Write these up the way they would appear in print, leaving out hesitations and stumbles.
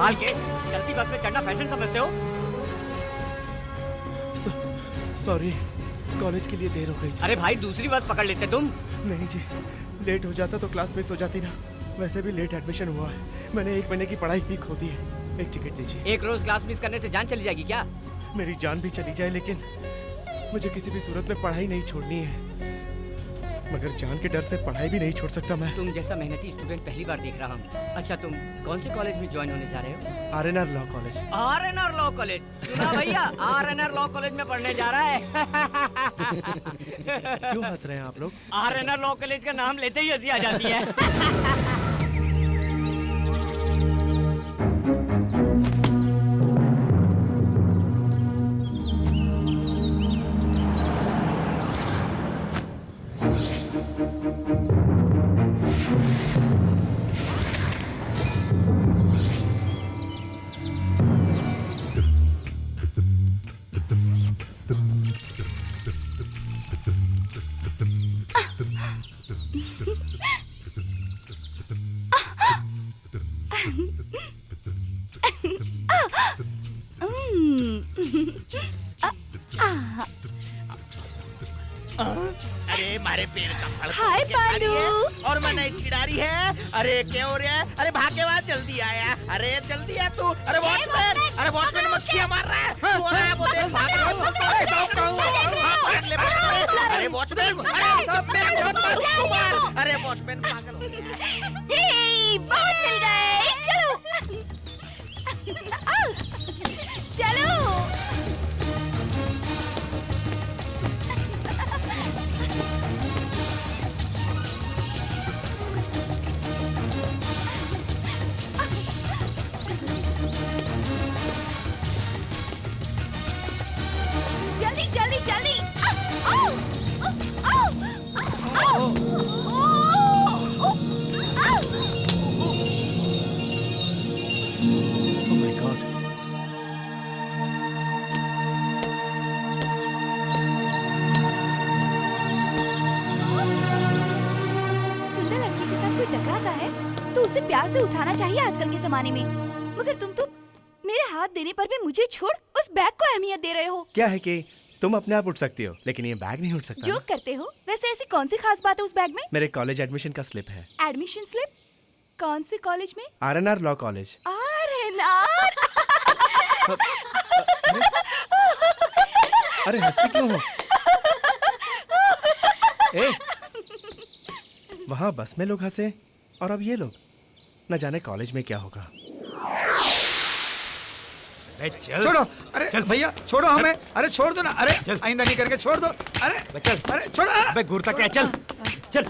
संभाल के, चलती बस में चढ़ना फैशन समझते हो? सॉरी, कॉलेज के लिए देर हो गई। अरे भाई दूसरी बस पकड़ लेते तुम। नहीं जी, लेट हो जाता तो क्लास मिस हो जाती ना। वैसे भी लेट एडमिशन हुआ है, मैंने 1 महीने की पढ़ाई भी खो दी है। एक टिकट दीजिए। एक रोज क्लास मिस करने से जान चली जाएगी क्या? मेरी जान भी चली जाए लेकिन मुझे किसी भी सूरत में पढ़ाई नहीं छोड़नी है, मगर जान के डर से पढ़ाई भी नहीं छोड़ सकता मैं। तुम जैसा मेहनती स्टूडेंट पहली बार देख रहा हूँ। अच्छा तुम कौन से कॉलेज में ज्वाइन होने जा रहे हो? RNR law college. RNR law college? सुना भैया, आरएनआर लॉ कॉलेज में पढ़ने जा रहा है। क्यों हंस रहे हैं आप लोग? आरएनआर लॉ कॉलेज का नाम लेते ही हंसी आ जाती है। अरे मारे पेड़ का फल हाय पांडू। और मैं नहीं खिलाड़ी है। अरे क्या हो रहा है? अरे भागे वहाँ जल्दी आया। अरे जल्दी आ तू। अरे वॉचमैन, अरे वॉचमैन मक्खियाँ मार रहा है। सो रहा है वो, देख भाग रहा है। अरे वॉचमैन, अरे सब मेरे बहुत मार उसको मार। अरे वॉचमैन पागल हो गया। बहुत मिल गए, चलो चलो। जल्दी जल्दी जल्दी। Oh my God. सुंदर लड़की के साथ कोई टकराता है तो उसे प्यार से उठाना चाहिए आजकल के जमाने में, मगर तुम तो मेरे हाथ देने पर भी मुझे छोड़ उस बैग को अहमियत दे रहे हो। क्या है कि तुम अपने आप उठ सकती हो लेकिन ये बैग नहीं उठ सकता। जोक करते हो? वैसे ऐसी कौन सी खास बात है उस बैग में? मेरे कॉलेज एडमिशन का स्लिप है। Admission slip? कौन से कॉलेज में? RNR law college. आरएनआर। अरे हंसती क्यों हो? ए, वहाँ बस में लोग हंसे और अब ये लोग, न जाने कॉलेज में क्या होगा। चल छोड़ो। अरे भैया छोड़ो हमें। अरे छोड़ दो ना। अरे आइंदा नहीं करके छोड़ दो। अरे चल। अरे छोड़ो। अबे घूरता क्या? चल चल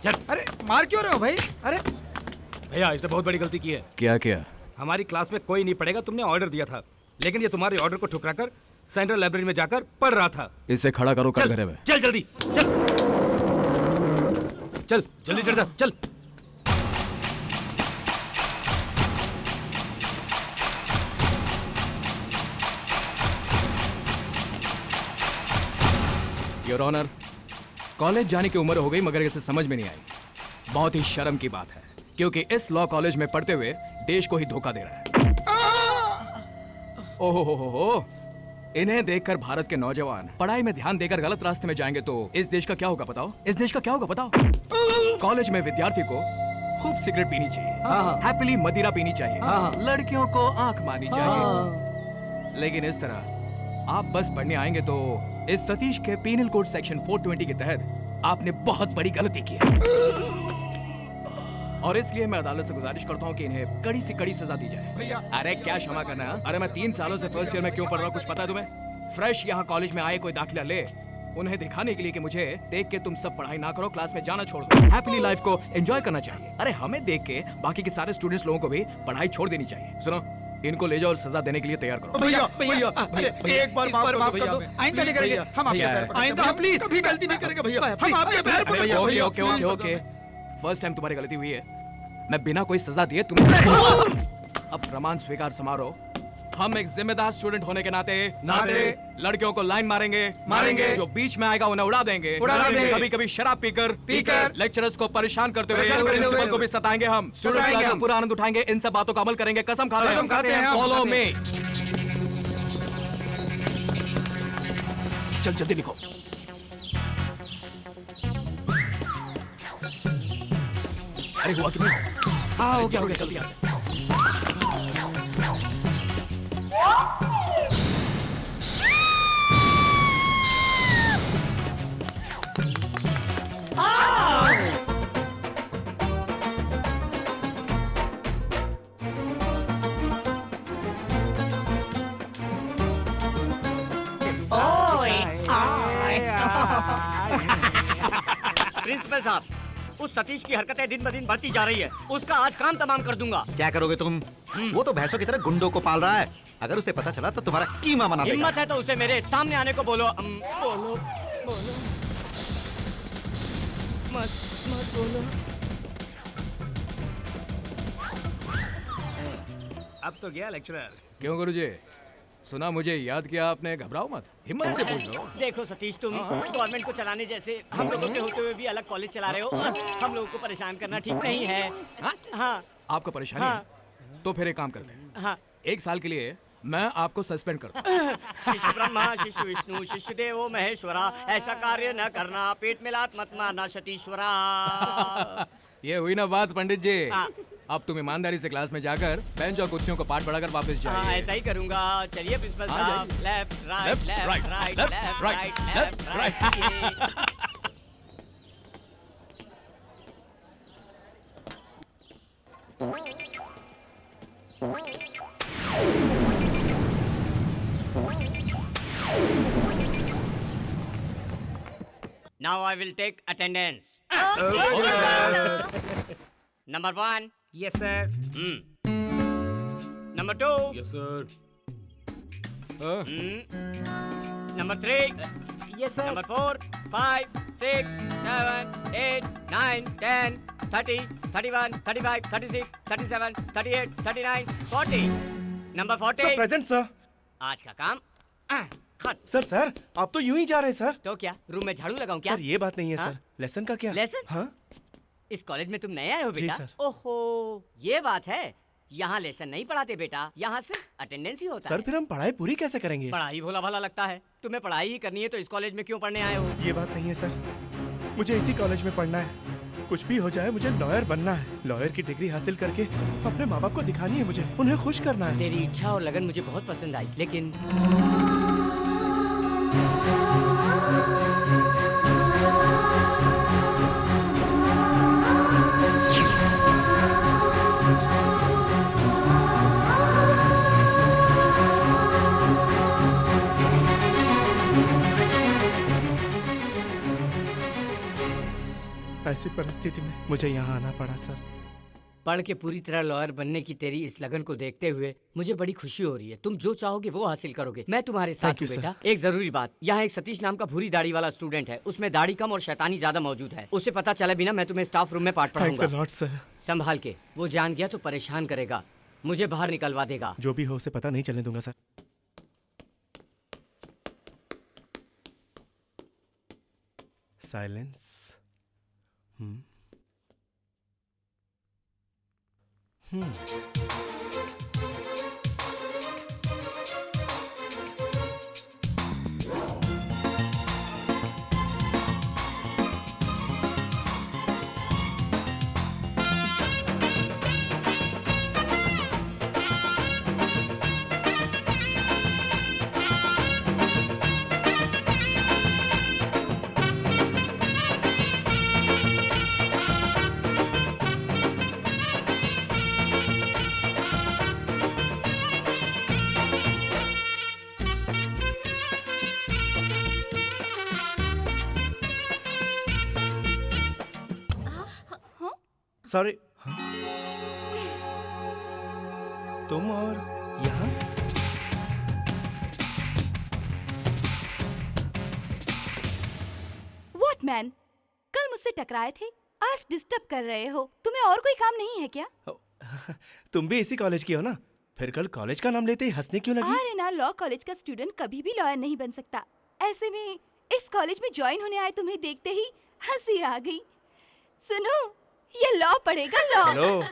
चल। अरे मार क्यों रहे हो भाई? अरे भैया इसने बहुत बड़ी गलती की है। क्या किया? हमारी क्लास में कोई नहीं पढ़ेगा, तुमने ऑर्डर दिया था, लेकिन ये तुम्हारे ऑर्डर को ठुकराकर सेंट्रल लाइब्रेरी में जाकर पढ़ रहा था। इसे खड़ा करो कर घरे में। चल जल्दी चल चल जल्दी चढ़ जा चल। योर ऑनर, कॉलेज जाने की उम्र हो गई मगर इसे समझ में नहीं आई। बहुत ही शर्म की बात है क्योंकि इस लॉ कॉलेज में पढ़ते हुए देश को ही धोखा दे रहा है। ओहो हो, इन्हें देखकर भारत के नौजवान पढ़ाई में ध्यान देकर गलत रास्ते में जाएंगे तो इस देश का क्या होगा बताओ? इस देश का क्या होगा बताओ? कॉलेज में विद्यार्थी को खूब सिगरेट पीनी चाहिए, हैप्पीली मदिरा पीनी चाहिए, लड़कियों को आंख मारनी चाहिए, लेकिन इस तरह आप बस पढ़ने आएंगे तो इस सतीश के पीनल कोड सेक्शन 420 के तहत आपने बहुत बड़ी गलती की है और इसलिए मैं अदालत से गुजारिश करता हूँ कि इन्हें कड़ी से कड़ी सजा दी जाए। अरे क्या क्षमा करना? अरे मैं 3 सालों से फर्स्ट ईयर में क्यों पढ़ रहा हूँ कुछ पता है तुम्हें? फ्रेश यहाँ कॉलेज में आए कोई दाखिला ले, उन्हें दिखाने के लिए कि मुझे देख के तुम सब पढ़ाई ना करो, क्लास में जाना छोड़ दो, हैप्पीली लाइफ को एंजॉय करना चाहिए। अरे हमें देख के बाकी के सारे स्टूडेंट्स लोगों को भी पढ़ाई छोड़ देनी चाहिए। सुनो, इनको ले जाओ और सजा देने के लिए तैयार करो। भैया भैया एक बार माफ कर दो। आइंदा नहीं करेंगे हम आपके पैर पड़ेंगे। आइंदा प्लीज कभी गलती नहीं करेंगे भैया, हम आपके पैर पड़ेंगे। Okay okay okay okay, first time तुम्हारी गलती हुई है, मैं बिना कोई सजा दिए तुम्हें अब प्रमाण स्वीकार समारोह हम एक जिम्मेदार स्टूडेंट होने के नाते नाते लड़कियों को लाइन मारेंगे मारेंगे। जो बीच में आएगा उन्हें उड़ा देंगे उड़ा देंगे। कभी कभी शराब पीकर लेक्चरर्स को परेशान करते हुए परेशान करते हुए। प्रिंसिपल को भी सताएंगे हम स्टूडेंट्स सताएंगे का हम। पूरा आनंद उठाएंगे इन सब बातों का अमल करेंगे कसम खाते कसम खाते हैं हम। फॉलो खाते मी हैं। चल जल्दी लिखो अरे हुआ कि नहीं हाँ हो गया हो गया जल्दी आ जा प्रिंसिपल साहब, उस सतीश की हरकतें दिन ब दिन बढ़ती जा रही है। उसका आज काम तमाम कर दूंगा। क्या करोगे तुम? वो तो भैंसों की तरह गुंडों को पाल रहा है। अगर उसे पता चला तो तुम्हारा कीमा बना देगा। हिम्मत है तो उसे मेरे सामने आने को बोलो। बोलो बोलो मत बोलो। अब तो गया लेक्चरर। क्यों गुरुजी सुना मुझे याद किया आपने घबराओ मत हिम्मत से पूछ लो देखो सतीश, तुम गवर्नमेंट को चलाने जैसे हम लोगों के होते हुए भी अलग कॉलेज चला रहे हो। हम लोगों को परेशान करना ठीक नहीं है। हाँ आपको परेशानी हाँ। है तो फिर एक काम करते हैं हाँ। 1 साल के लिए मैं आपको सस्पेंड कर दूं। शिष्य ब्रह्मा शिष्य विष्णु शिष्य देवो महेश्वरा, ऐसा कार्य न करना, पेट में लात मत मारना सतीश्वरा। ये हुई ना बात पंडित जी। हाँ। अब तुम ईमानदारी से क्लास में जाकर बेंच और कुर्सियों को पाठ पढ़ाकर वापस हाँ, जाइए। ऐसा ही करूंगा। चलिए प्रिंसिपल हाँ, साहब, जाइए। Left right Left, left right, right left, left right, right left, left right. Right. Now I will take attendance. Number 1. Yes sir. Number 2. Yes sir. Number 3. Yes sir. Number 4, 5, 6, 7, 8, 9, 10, 30, 31, 35, 36, 37, 38, 39, 40. Number 40. Present sir. आज का काम खत्म। Sir आप तो यूं ही जा रहे हैं सर। तो क्या रूम में झाड़ू लगाऊं क्या? सर ये बात नहीं है हाँ? सर। लेसन का क्या? लेसन? हाँ इस कॉलेज में तुम नए आए हो जी, बेटा? सर। ओहो, ये बात है। यहाँ लेसन नहीं पढ़ाते बेटा, यहाँ सिर्फ अटेंडेंस ही होता सर है। फिर हम पढ़ाई पूरी कैसे करेंगे? पढ़ाई भोला भाला लगता है। तुम्हें पढ़ाई ही करनी है तो इस कॉलेज में क्यों पढ़ने आए हो? ये बात नहीं है सर। मुझे इसी कॉलेज में पढ़ना है। कुछ भी हो जाए मुझे लॉयर बनना है। लॉयर की डिग्री हासिल करके अपने माँ बाप को दिखानी है मुझे, उन्हें खुश करना है। तेरी इच्छा और लगन मुझे बहुत पसंद आई, लेकिन ऐसी परिस्थिति में मुझे यहाँ आना पड़ा सर। पढ़ के पूरी तरह लॉयर बनने की तेरी इस लगन को देखते हुए मुझे बड़ी खुशी हो रही है। तुम जो चाहोगे वो हासिल करोगे। मैं तुम्हारे साथ Thank हूँ you, बेटा। एक जरूरी बात, यहाँ एक सतीश नाम का भूरी दाढ़ी वाला स्टूडेंट है। उसमें दाढ़ी कम और शैतानी ज्यादा मौजूद है। उसे पता चले बिना मैं तुम्हें स्टाफ रूम में पाठ थैंक्स अ पढ़ाऊंगा। Lot sir. संभाल के, वो जान गया तो परेशान करेगा, मुझे बाहर निकलवा देगा। जो भी हो उसे पता नहीं चलने दूंगा सर। साइलेंस। सॉरी। तुम और यहाँ? व्हाट मैन, कल मुझसे टकराए थे, आज डिस्टर्ब कर रहे हो। तुम्हें और कोई काम नहीं है क्या? तुम भी इसी कॉलेज की हो ना? फिर कल कॉलेज का नाम लेते ही हंसने क्यों लगी? अरे ना, लॉ कॉलेज का स्टूडेंट कभी भी लॉयर नहीं बन सकता। ऐसे में इस कॉलेज में ज्वाइन होने आए तुम्हें देखते ही हंसी आ गई। सुनो, ये लॉ पढ़ेगा, लॉ। हेलो,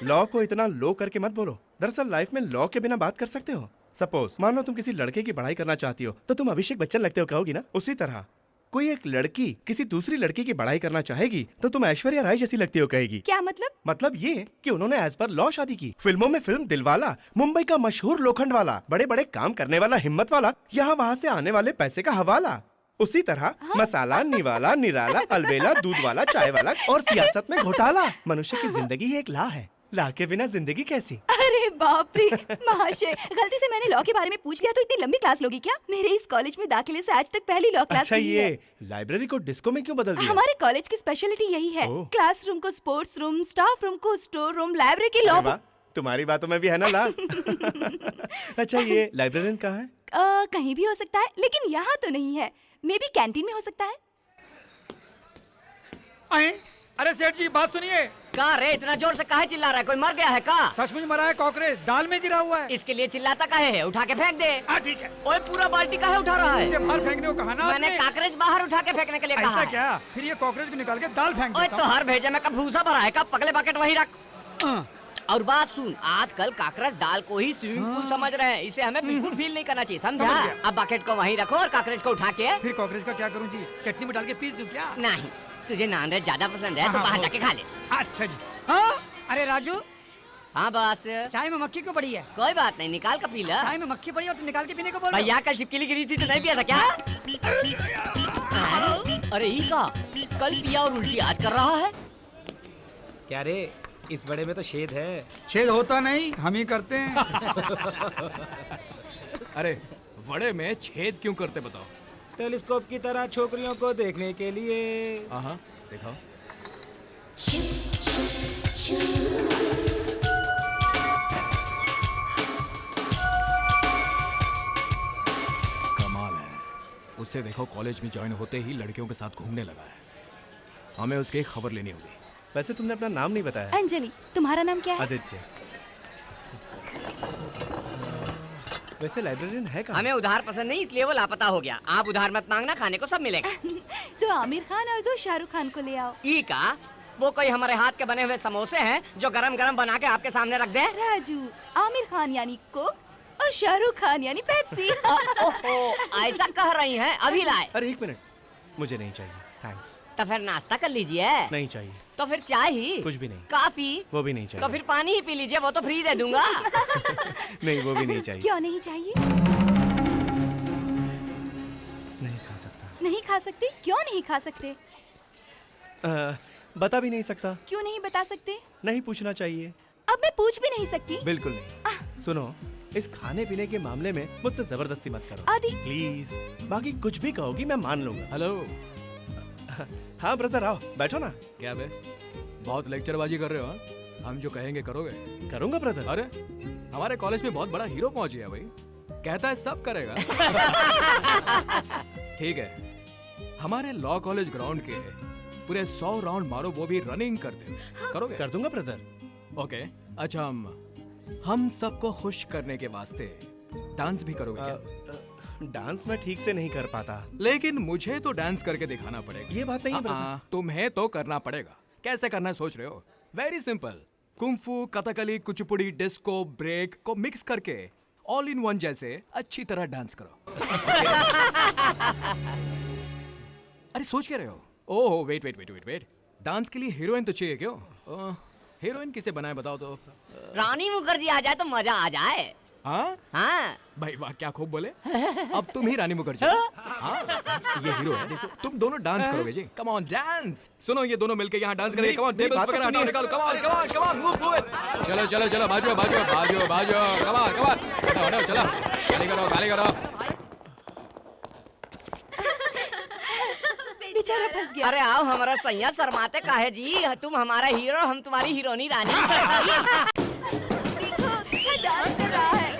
लॉ को इतना लो करके मत बोलो। दरअसल लाइफ में लॉ के बिना बात कर सकते हो। सपोज मान लो तुम किसी लड़के की पढ़ाई करना चाहती हो तो तुम अभिषेक बच्चन लगते हो कहोगी ना। उसी तरह कोई एक लड़की किसी दूसरी लड़की की पढ़ाई करना चाहेगी तो तुम ऐश्वर्या राय जैसी लगती हो कहेगी। क्या मतलब? मतलब ये कि उन्होंने एज पर लॉ शादी की। फिल्मों में फिल्म दिलवाला, मुंबई का मशहूर लोखंड वाला, बड़े बड़े काम करने वाला, हिम्मत वाला, यहाँ वहाँ से आने वाले पैसे का हवाला। उसी तरह मसाला, निवाला, निराला, अलबेला, दूध वाला, चाय वाला और सियासत में घोटाला। मनुष्य की जिंदगी ही एक लॉ है। लॉ के बिना जिंदगी कैसी? अरे बाप रे महाशय, गलती से मैंने लॉ के बारे में पूछ लिया तो इतनी लंबी क्लास लोगी क्या? मेरे इस कॉलेज में दाखिले से आज तक पहली लॉ क्लास अच्छा, हुई है। ये लाइब्रेरी को डिस्को में क्यों बदल दिया? हमारे कॉलेज की स्पेशलिटी यही है। ओह। क्लासरूम को स्पोर्ट्स रूम, स्टाफ रूम को स्टोर रूम, लाइब्रेरी की लॉ। अरे वाह, तुम्हारी बातों में भी है ना लॉ। अच्छा, ये लाइब्रेरियन कहाँ है? कहीं भी हो सकता है, लेकिन यहाँ तो नहीं है। मे बी कैंटीन में हो सकता है। आए? अरे सेठ जी, बात सुनिए। कहाँ रे, इतना जोर से काहे चिल्ला रहा है? कोई मर गया है का? सचमुच मरा है, कॉकरोच दाल में गिरा हुआ है। इसके लिए चिल्लाता काहे है? उठा के फेंक दे। हाँ ठीक है। ओए, पूरा बाल्टी काहे उठा रहा इसे है? बाहर फेंकने को कहा ना मैंने आपने। काकरेज बाहर उठा के फेंकने के लिए कहा ऐसा है। क्या? फिर ये कॉकरोच को निकाल के दाल फेंक ओए, देता तो हूँ। हर भेजे में कब भूसा भरा है? कब पगले बकेट वही रख। और बात सुन, आजकल काकरेज दाल को ही स्विमिंग पूल समझ रहे हैं। इसे हमें बिल्कुल फील नहीं करना चाहिए, समझा? समझ गया। अब बकेट को वहीं रखो और काकरेज को उठा के। फिर कॉकरोच का क्या करूँ जी? चटनी में डाल के पीस दूँ क्या? नहीं, तुझे नॉनवेज ज्यादा पसंद है तो हाँ, बाहर वो- जाके खा ले। अच्छा जी। हाँ? अरे राजू, हाँ बस, चाय में मक्खी क्यों पड़ी है? कोई बात नहीं, निकाल कर पी ला। चाय में मक्खी पड़ी और तू निकाल के पीने को बोल रहा है? भैया कल छिपकली गिरी थी तो नहीं पिया था क्या? अरे ही का, कल पिया और उल्टी आज कर रहा है। क्या रे, इस बड़े में तो छेद है। छेद होता नहीं, हम ही करते हैं। अरे वड़े में छेद क्यों करते बताओ? टेलीस्कोप की तरह छोकरियों को देखने के लिए। हाँ, दिखाओ। कमाल है, उससे देखो कॉलेज में ज्वाइन होते ही लड़कियों के साथ घूमने लगा है। हमें उसकी एक खबर लेनी होगी। वैसे तुमने अपना नाम नहीं बताया। अंजलि, तुम्हारा नाम क्या है? आदित्य। वैसे लाइब्रेरियन है कहाँ? हमें उधार पसंद नहीं, इसलिए वो लापता हो गया। आप उधार मत मांगना, खाने को सब मिलेगा। दो आमिर खान और दो शाहरुख खान को ले आओ। ई का, वो कोई हमारे हाथ के बने हुए समोसे हैं जो गरम गरम बना के आपके सामने रख दे। राजू, आमिर खान यानी कोक और शाहरुख खान यानी पेप्सी। ओहो, ऐसा कह रही हैं? अभी लाए। अरे एक मिनट, मुझे नहीं चाहिए, थैंक्स। तो फिर नाश्ता कर लीजिए। नहीं चाहिए। तो फिर चाय ही? कुछ भी नहीं। काफी? वो भी नहीं चाहिए। तो फिर पानी ही पी लीजिए, वो तो फ्री दे दूंगा। नहीं, वो भी नहीं चाहिए। क्यों नहीं चाहिए? नहीं खा सकता। नहीं खा सकते? क्यों नहीं खा सकते? बता भी नहीं सकता। क्यों नहीं बता सकते? नहीं पूछना चाहिए। अब मैं पूछ भी नहीं सकती। बिल्कुल नहीं। सुनो, इस खाने पीने के मामले में मुझसे जबरदस्ती मत करो आदि। प्लीज। बाकी कुछ भी कहोगी मैं मान लूंगा। हेलो। हाँ ब्रदर, आओ बैठो ना। क्या बे, बहुत लेक्चरबाजी कर रहे हो? हाँ? हम जो कहेंगे करोगे? करूंगा ब्रदर। अरे हमारे कॉलेज में बहुत बड़ा हीरो पहुंच गया भाई, कहता है सब करेगा। ठीक है, हमारे लॉ कॉलेज ग्राउंड के पूरे 100 राउंड मारो, वो भी रनिंग करते हुए। करोगे? कर दूंगा ब्रदर। ओके, अच्छा हम सबको खुश करने के वास्ते डांस भी करोगे क्या? डांस मैं ठीक से नहीं कर पाता। लेकिन मुझे तो डांस करके दिखाना पड़ेगा। ये बात नहीं है ब्रदर। तुम्हें तो करना पड़ेगा। कैसे करना है सोच रहे हो? Very simple, kung fu, Kathakali, Kuchipudi, disco, break को मिक्स करके ऑल इन वन जैसे अच्छी तरह डांस करो। अरे सोच क्या रहे हो? Oh wait wait wait wait wait, dance के लिए हीरोइन तो चाहिए क्यों? हीरोइन किसे बनाए बताओ तो? रानी मुखर्जी आ जाए तो मजा आ जाए। हाँ हाँ, भाई वाह, क्या खूब बोले। अब तुम ही रानी मुखर्जी हो। हाँ, ये हीरो है, देखो तुम दोनों डांस करोगे जी। Come on dance. सुनो, ये दोनों मिलके यहाँ डांस करेंगे। कम ऑन, टेबल्स वगैरह हटाओ, निकालो। Come on come on come on, move move. चलो चलो चलो, बाजू बाजू बाजू बाजू। कम ऑन कम ऑन, हटाओ हटाओ, चलो गाली करो गाली करो। बेचारा फंस गया। अरे आओ हमारा सैया, शर्माते काहे जी? तुम हमारा हीरो, हम तुम्हारी हीरोनी रानी। देखो क्या डांस कर रहा है।